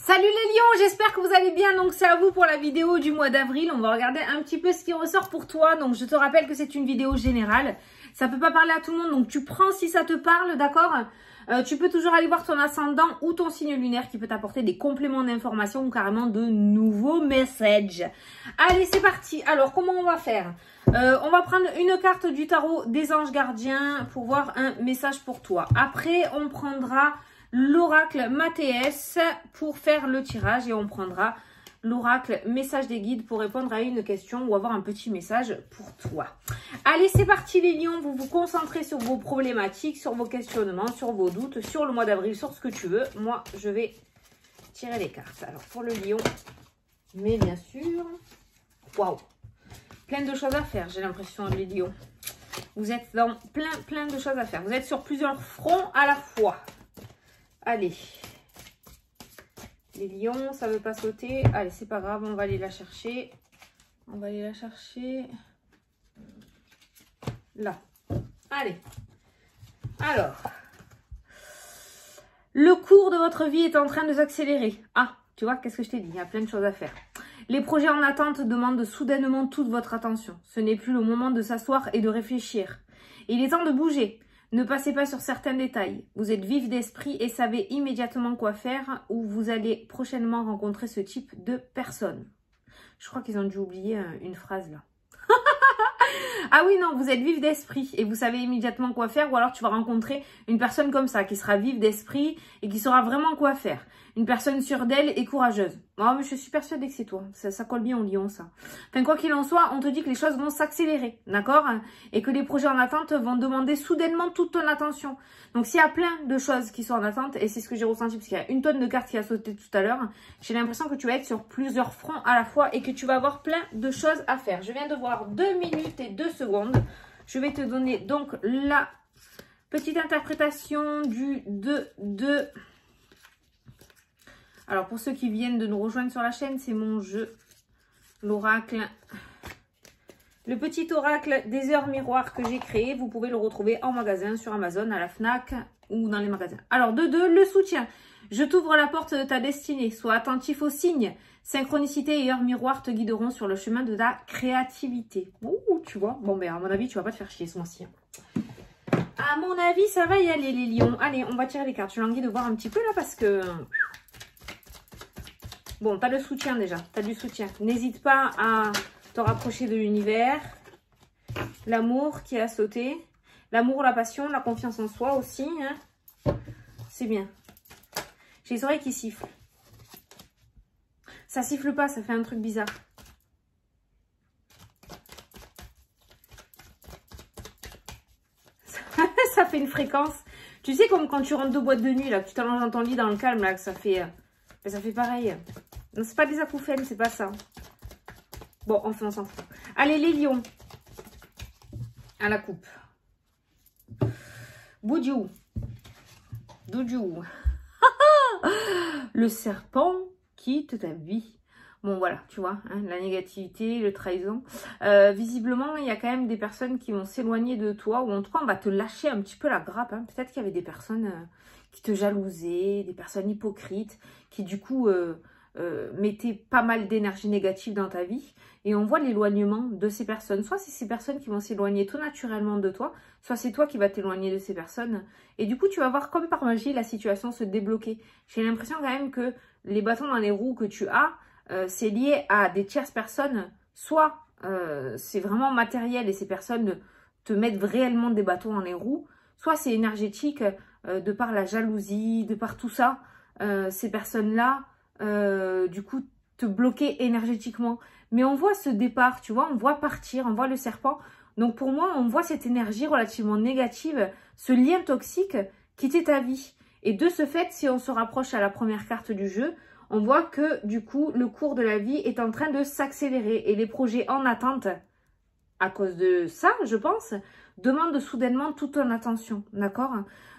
Salut les lions, j'espère que vous allez bien. Donc c'est à vous pour la vidéo du mois d'avril. On va regarder un petit peu ce qui ressort pour toi. Donc je te rappelle que c'est une vidéo générale. Ça peut pas parler à tout le monde, donc tu prends si ça te parle, d'accord? Tu peux toujours aller voir ton ascendant ou ton signe lunaire qui peut t'apporter des compléments d'information ou carrément de nouveaux messages. Allez, c'est parti. Alors, comment on va faire? On va prendre une carte du tarot des anges gardiens pour voir un message pour toi. Après, on prendra l'oracle Mathéès pour faire le tirage et on prendra l'oracle message des guides pour répondre à une question ou avoir un petit message pour toi. Allez, c'est parti les lions, vous vous concentrez sur vos problématiques, sur vos questionnements, sur vos doutes, sur le mois d'avril, sur ce que tu veux. Moi, je vais tirer les cartes. Alors, pour le lion, mais bien sûr, waouh, plein de choses à faire, j'ai l'impression, les lions. Vous êtes dans plein de choses à faire. Vous êtes sur plusieurs fronts à la fois. Allez. Les lions, ça veut pas sauter. Allez, c'est pas grave, on va aller la chercher. On va aller la chercher. Là. Allez. Alors. Le cours de votre vie est en train de s'accélérer. Ah, tu vois, qu'est-ce que je t'ai dit? Il y a plein de choses à faire. Les projets en attente demandent soudainement toute votre attention. Ce n'est plus le moment de s'asseoir et de réfléchir. Il est temps de bouger. Ne passez pas sur certains détails. Vous êtes vif d'esprit et savez immédiatement quoi faire ou vous allez prochainement rencontrer ce type de personne. Je crois qu'ils ont dû oublier une phrase là. Ah oui, non, vous êtes vif d'esprit et vous savez immédiatement quoi faire ou alors tu vas rencontrer une personne comme ça qui sera vive d'esprit et qui saura vraiment quoi faire. Une personne sûre d'elle et courageuse. Oh, mais je suis persuadée que c'est toi. Ça colle bien au lion, ça. Enfin, quoi qu'il en soit, on te dit que les choses vont s'accélérer, d'accord? Et que les projets en attente vont demander soudainement toute ton attention. Donc, s'il y a plein de choses qui sont en attente, et c'est ce que j'ai ressenti parce qu'il y a une tonne de cartes qui a sauté tout à l'heure, j'ai l'impression que tu vas être sur plusieurs fronts à la fois et que tu vas avoir plein de choses à faire. Je viens de voir 2 minutes et 2 secondes. Je vais te donner donc la petite interprétation du 2-2. Alors, pour ceux qui viennent de nous rejoindre sur la chaîne, c'est mon jeu, l'oracle. Le petit oracle des heures miroirs que j'ai créé, vous pouvez le retrouver en magasin, sur Amazon, à la FNAC ou dans les magasins. Alors, 2-2, le soutien. Je t'ouvre la porte de ta destinée. Sois attentif aux signes. Synchronicité et heures miroirs te guideront sur le chemin de ta créativité. Ouh, tu vois. Bon, ben, à mon avis, tu vas pas te faire chier ce mois-ci. À mon avis, ça va y aller, les lions. Allez, on va tirer les cartes. Je languis de voir un petit peu là parce que... Bon, tu as le soutien déjà, tu as du soutien. N'hésite pas à te rapprocher de l'univers. L'amour qui a sauté. L'amour, la passion, la confiance en soi aussi. Hein. C'est bien. J'ai les oreilles qui sifflent. Ça siffle pas, ça fait un truc bizarre. Ça fait une fréquence. Tu sais, comme quand tu rentres de boîte de nuit, là, que tu t'allonges dans ton lit dans le calme, là, que ça fait pareil. Non, c'est pas des acouphènes, c'est pas ça. Bon, enfin, on s'en fout. Allez, les lions. À la coupe. Boudjou. Doudjou. Le serpent quitte ta vie. Bon, voilà, tu vois, hein, la négativité, le trahison. Visiblement, il y a quand même des personnes qui vont s'éloigner de toi, ou en tout cas, on va te lâcher un petit peu la grappe. Hein. Peut-être qu'il y avait des personnes qui te jalousaient, des personnes hypocrites, qui du coup mettaient pas mal d'énergie négative dans ta vie. Et on voit l'éloignement de ces personnes. Soit c'est ces personnes qui vont s'éloigner tout naturellement de toi, soit c'est toi qui vas t'éloigner de ces personnes. Et du coup, tu vas voir comme par magie la situation se débloquer. J'ai l'impression quand même que les bâtons dans les roues que tu as, c'est lié à des tierces personnes. Soit c'est vraiment matériel et ces personnes te mettent réellement des bâtons dans les roues. Soit c'est énergétique de par la jalousie, de par tout ça. Ces personnes-là, du coup, te bloquer énergétiquement. Mais on voit ce départ, tu vois, on voit partir, on voit le serpent. Donc pour moi, on voit cette énergie relativement négative, ce lien toxique quitter ta vie. Et de ce fait, si on se rapproche à la première carte du jeu, on voit que du coup, le cours de la vie est en train de s'accélérer. Et les projets en attente, à cause de ça, je pense, demandent soudainement toute ton attention, d'accord?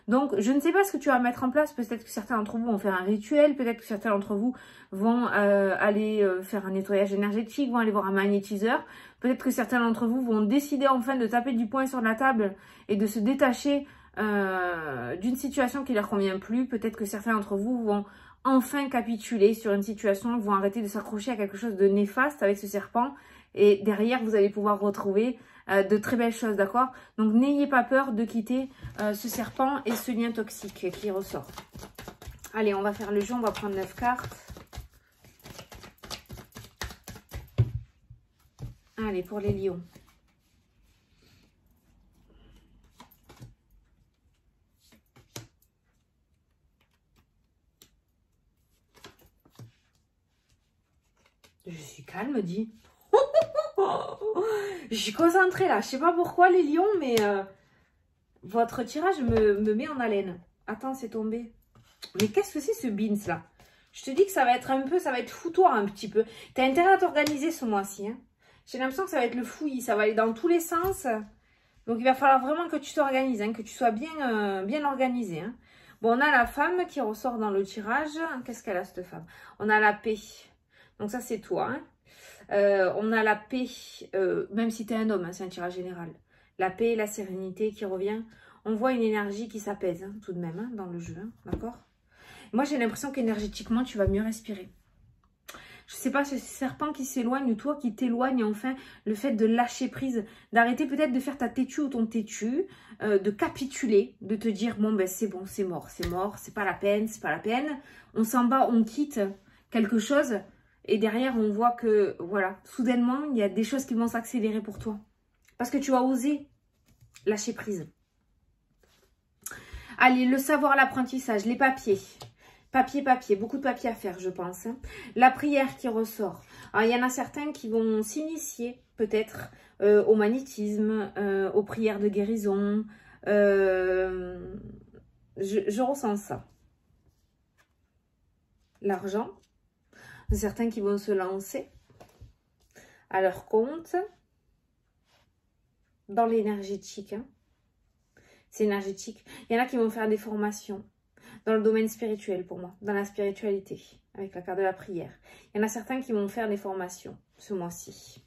Donc, je ne sais pas ce que tu vas mettre en place. Peut-être que certains d'entre vous vont faire un rituel. Peut-être que certains d'entre vous vont aller faire un nettoyage énergétique, vont aller voir un magnétiseur. Peut-être que certains d'entre vous vont décider enfin de taper du poing sur la table et de se détacher d'une situation qui leur convient plus. Peut-être que certains d'entre vous vont enfin capituler sur une situation, ils vont arrêter de s'accrocher à quelque chose de néfaste avec ce serpent. Et derrière, vous allez pouvoir retrouver de très belles choses, d'accord? Donc, n'ayez pas peur de quitter ce serpent et ce lien toxique qui ressort. Allez, on va faire le jeu, on va prendre 9 cartes. Allez, pour les lions. Je suis calme, dis. Je suis concentrée là. Je sais pas pourquoi les lions, mais votre tirage me met en haleine. Attends, c'est tombé. Mais qu'est-ce que c'est ce beans là? Je te dis que ça va être un peu, ça va être foutoir un petit peu. Tu as intérêt à t'organiser ce mois-ci. Hein. J'ai l'impression que ça va être le fouillis. Ça va aller dans tous les sens. Donc il va falloir vraiment que tu t'organises, hein, que tu sois bien organisé. Hein. Bon, on a la femme qui ressort dans le tirage. Qu'est-ce qu'elle a cette femme? On a la paix. Donc ça c'est toi. Hein. On a la paix, même si tu es un homme, hein, c'est un tirage général. La paix, la sérénité qui revient. On voit une énergie qui s'apaise hein, tout de même hein, dans le jeu, hein, d'accord? Moi j'ai l'impression qu'énergétiquement tu vas mieux respirer. Je sais pas, ce serpent qui s'éloigne ou toi qui t'éloigne, enfin, le fait de lâcher prise, d'arrêter peut-être de faire ta têtue ou ton têtu, de capituler, de te dire, bon ben c'est bon, c'est mort, c'est pas la peine, c'est pas la peine. On s'en bat, on quitte quelque chose. Et derrière, on voit que, voilà, soudainement, il y a des choses qui vont s'accélérer pour toi. Parce que tu as osé lâcher prise. Allez, le savoir, l'apprentissage, les papiers. Papier, beaucoup de papiers à faire, je pense. Hein. La prière qui ressort. Alors, il y en a certains qui vont s'initier, peut-être, au magnétisme, aux prières de guérison. Je ressens ça. L'argent. Certains qui vont se lancer à leur compte dans l'énergétique. Hein. C'est énergétique. Il y en a qui vont faire des formations dans le domaine spirituel pour moi, dans la spiritualité, avec la carte de la prière. Il y en a certains qui vont faire des formations ce mois-ci.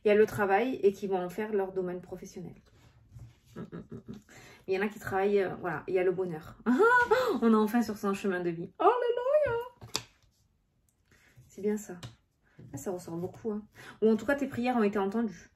Il y a le travail et qui vont en faire leur domaine professionnel. Il y en a qui travaillent, voilà, il y a le bonheur. On est enfin sur son chemin de vie. Oh là là! C'est bien ça. Là, ça ressort beaucoup. Hein. Ou en tout cas, tes prières ont été entendues.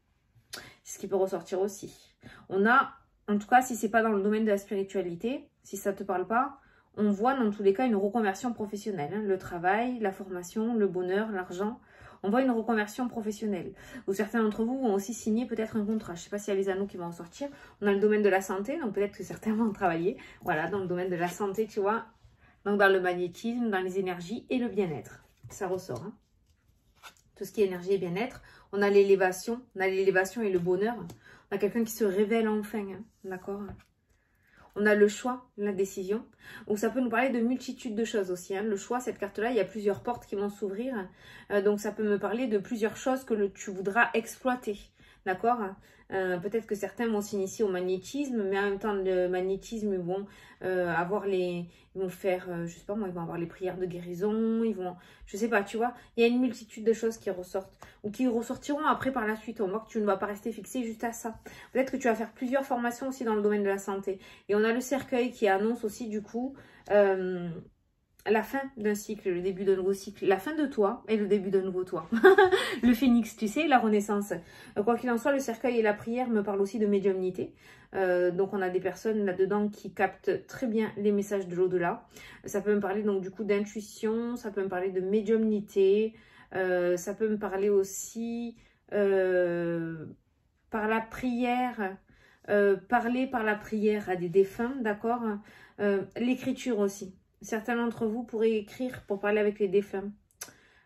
C'est ce qui peut ressortir aussi. On a, en tout cas, si c'est pas dans le domaine de la spiritualité, si ça te parle pas, on voit dans tous les cas une reconversion professionnelle. Hein. Le travail, la formation, le bonheur, l'argent. On voit une reconversion professionnelle. Ou certains d'entre vous vont aussi signer peut-être un contrat. Je ne sais pas s'il y a les anneaux qui vont en sortir. On a le domaine de la santé, donc peut-être que certains vont travailler. Voilà, dans le domaine de la santé, tu vois. Donc dans le magnétisme, dans les énergies et le bien-être. Ça ressort. Hein. Tout ce qui est énergie et bien-être. On a l'élévation. On a l'élévation et le bonheur. On a quelqu'un qui se révèle enfin. Hein. D'accord? On a le choix, la décision. Donc ça peut nous parler de multitude de choses aussi. Hein. Le choix, cette carte-là, il y a plusieurs portes qui vont s'ouvrir. Donc ça peut me parler de plusieurs choses que tu voudras exploiter. D'accord? Peut-être que certains vont s'initier au magnétisme, mais en même temps, le magnétisme, ils vont ils vont faire, je sais pas moi, ils vont avoir les prières de guérison, ils vont, je sais pas, tu vois, il y a une multitude de choses qui ressortent, ou qui ressortiront après par la suite. On voit que tu ne vas pas rester fixé juste à ça. Peut-être que tu vas faire plusieurs formations aussi dans le domaine de la santé. Et on a le cercueil qui annonce aussi, du coup, la fin d'un cycle, le début d'un nouveau cycle, la fin de toi et le début d'un nouveau toi. Le phénix, tu sais, la renaissance. Quoi qu'il en soit, le cercueil et la prière me parlent aussi de médiumnité. Donc on a des personnes là-dedans qui captent très bien les messages de l'au-delà. Ça peut me parler donc du coup d'intuition, ça peut me parler de médiumnité, ça peut me parler aussi par la prière, parler par la prière à des défunts, d'accord? L'écriture aussi. Certains d'entre vous pourraient écrire pour parler avec les défunts.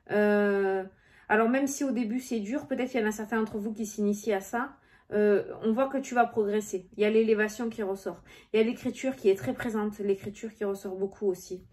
Alors même si au début c'est dur, peut-être qu'il y en a certains d'entre vous qui s'initient à ça. On voit que tu vas progresser. Il y a l'élévation qui ressort. Il y a l'écriture qui est très présente. L'écriture qui ressort beaucoup aussi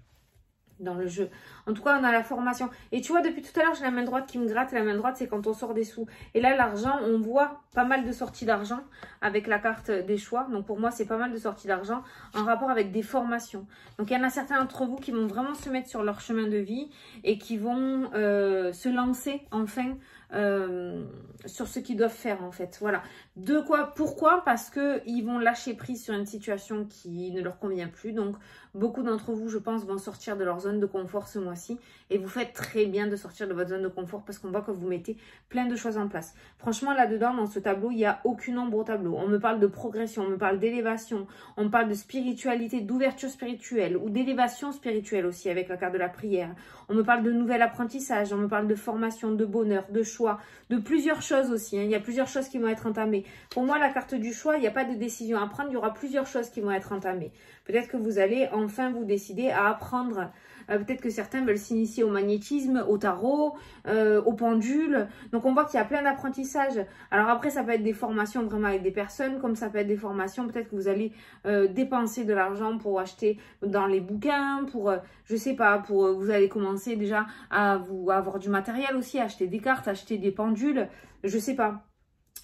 dans le jeu. En tout cas, on a la formation. Et tu vois, depuis tout à l'heure, j'ai la main droite qui me gratte. La main droite, c'est quand on sort des sous. Et là, l'argent, on voit pas mal de sorties d'argent avec la carte des choix. Donc, pour moi, c'est pas mal de sorties d'argent en rapport avec des formations. Donc, il y en a certains d'entre vous qui vont vraiment se mettre sur leur chemin de vie et qui vont se lancer, enfin, sur ce qu'ils doivent faire en fait. Voilà. De quoi? Pourquoi? Parce qu'ils vont lâcher prise sur une situation qui ne leur convient plus. Donc beaucoup d'entre vous, je pense, vont sortir de leur zone de confort ce mois-ci. Et vous faites très bien de sortir de votre zone de confort parce qu'on voit que vous mettez plein de choses en place. Franchement, là-dedans, dans ce tableau, il n'y a aucune ombre au tableau. On me parle de progression, on me parle d'élévation, on me parle de spiritualité, d'ouverture spirituelle ou d'élévation spirituelle aussi avec la carte de la prière. On me parle de nouvel apprentissage, on me parle de formation, de bonheur, de choix, de plusieurs choses aussi. Hein. Il y a plusieurs choses qui vont être entamées. Pour moi, la carte du choix, il n'y a pas de décision à prendre, il y aura plusieurs choses qui vont être entamées. Peut-être que vous allez enfin vous décider à apprendre. Peut-être que certains veulent s'initier au magnétisme, au tarot, au pendule. Donc on voit qu'il y a plein d'apprentissages. Alors après, ça peut être des formations vraiment avec des personnes, comme ça peut être des formations. Peut-être que vous allez dépenser de l'argent pour acheter dans les bouquins, pour, je sais pas, pour vous allez commencer déjà à avoir du matériel aussi, acheter des cartes, acheter des pendules, je sais pas.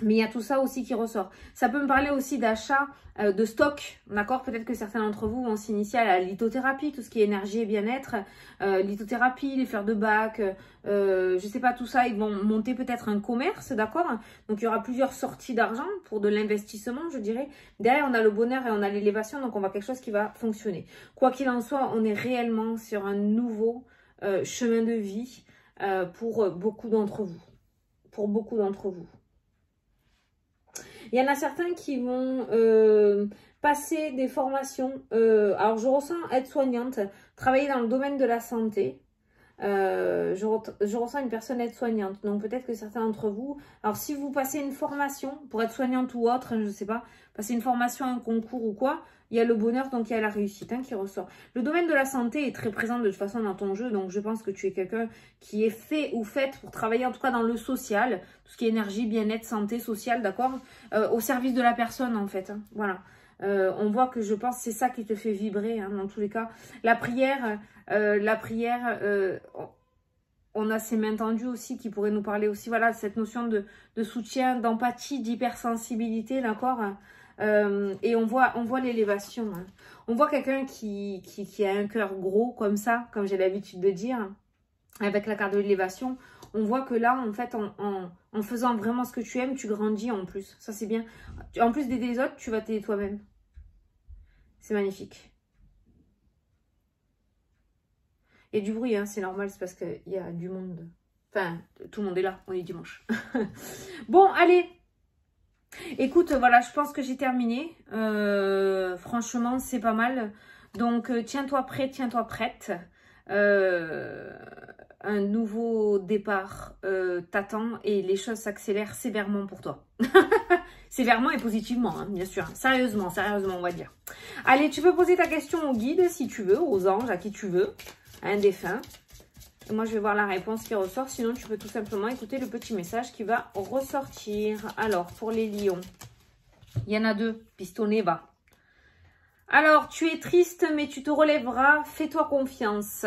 Mais il y a tout ça aussi qui ressort. Ça peut me parler aussi d'achat de stock, d'accord? Peut-être que certains d'entre vous vont s'initier à la lithothérapie, tout ce qui est énergie et bien-être, lithothérapie, les fleurs de bac, je sais pas, tout ça. Ils vont monter peut-être un commerce, d'accord? Donc il y aura plusieurs sorties d'argent pour de l'investissement, je dirais. Derrière, on a le bonheur et on a l'élévation, donc on voit quelque chose qui va fonctionner. Quoi qu'il en soit, on est réellement sur un nouveau chemin de vie pour beaucoup d'entre vous. Pour beaucoup d'entre vous. Il y en a certains qui vont passer des formations. Alors, je ressens aide-soignante, travailler dans le domaine de la santé. Je ressens une personne aide-soignante. Donc, peut-être que certains d'entre vous... Alors, si vous passez une formation pour être soignante ou autre, je ne sais pas, passer une formation, un concours ou quoi, il y a le bonheur, donc il y a la réussite qui ressort. Le domaine de la santé est très présent de toute façon dans ton jeu, donc je pense que tu es quelqu'un qui est fait ou faite pour travailler en tout cas dans le social, tout ce qui est énergie, bien-être, santé, social, d'accord, au service de la personne en fait, voilà. On voit que je pense que c'est ça qui te fait vibrer, dans tous les cas. La prière, on a ces mains tendues aussi qui pourraient nous parler aussi, voilà, cette notion de soutien, d'empathie, d'hypersensibilité, d'accord. Et on voit l'élévation. Hein. On voit quelqu'un qui a un cœur gros comme ça, comme j'ai l'habitude de dire, avec la carte de l'élévation. On voit que là, en fait, en faisant vraiment ce que tu aimes, tu grandis en plus. Ça, c'est bien. En plus d'aider les autres, tu vas t'aider toi-même. C'est magnifique. Il y a du bruit, hein, c'est normal, c'est parce qu'il y a du monde. Enfin, tout le monde est là, on est dimanche. Bon, allez. Écoute, voilà, je pense que j'ai terminé. Franchement, c'est pas mal. Donc, tiens-toi prêt, tiens-toi prête. Un nouveau départ t'attend et les choses s'accélèrent sévèrement pour toi. Sévèrement et positivement, hein, bien sûr. Sérieusement, on va dire. Allez, tu peux poser ta question au guide si tu veux, aux anges, à qui tu veux, à un défunt. Et moi, je vais voir la réponse qui ressort. Sinon, tu peux tout simplement écouter le petit message qui va ressortir. Alors, pour les lions, il y en a deux. Pistonné bas. Alors, tu es triste, mais tu te relèveras. Fais-toi confiance.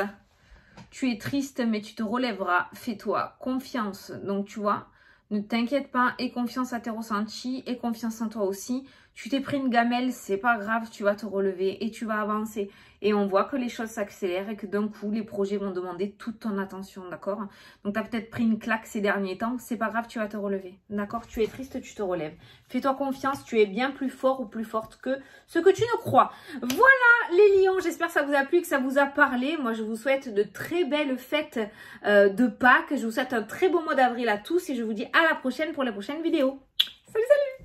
Tu es triste, mais tu te relèveras. Fais-toi confiance. Donc, tu vois, ne t'inquiète pas. Aie confiance à tes ressentis. Aie confiance en toi aussi. Tu t'es pris une gamelle, c'est pas grave. Tu vas te relever et tu vas avancer. Et on voit que les choses s'accélèrent et que d'un coup, les projets vont demander toute ton attention, d'accord? Donc, tu as peut-être pris une claque ces derniers temps. C'est pas grave, tu vas te relever, d'accord? Tu es triste, tu te relèves. Fais-toi confiance, tu es bien plus fort ou plus forte que ce que tu ne crois. Voilà les lions, j'espère que ça vous a plu, que ça vous a parlé. Moi, je vous souhaite de très belles fêtes de Pâques. Je vous souhaite un très beau mois d'avril à tous et je vous dis à la prochaine pour la prochaine vidéo. Salut, salut!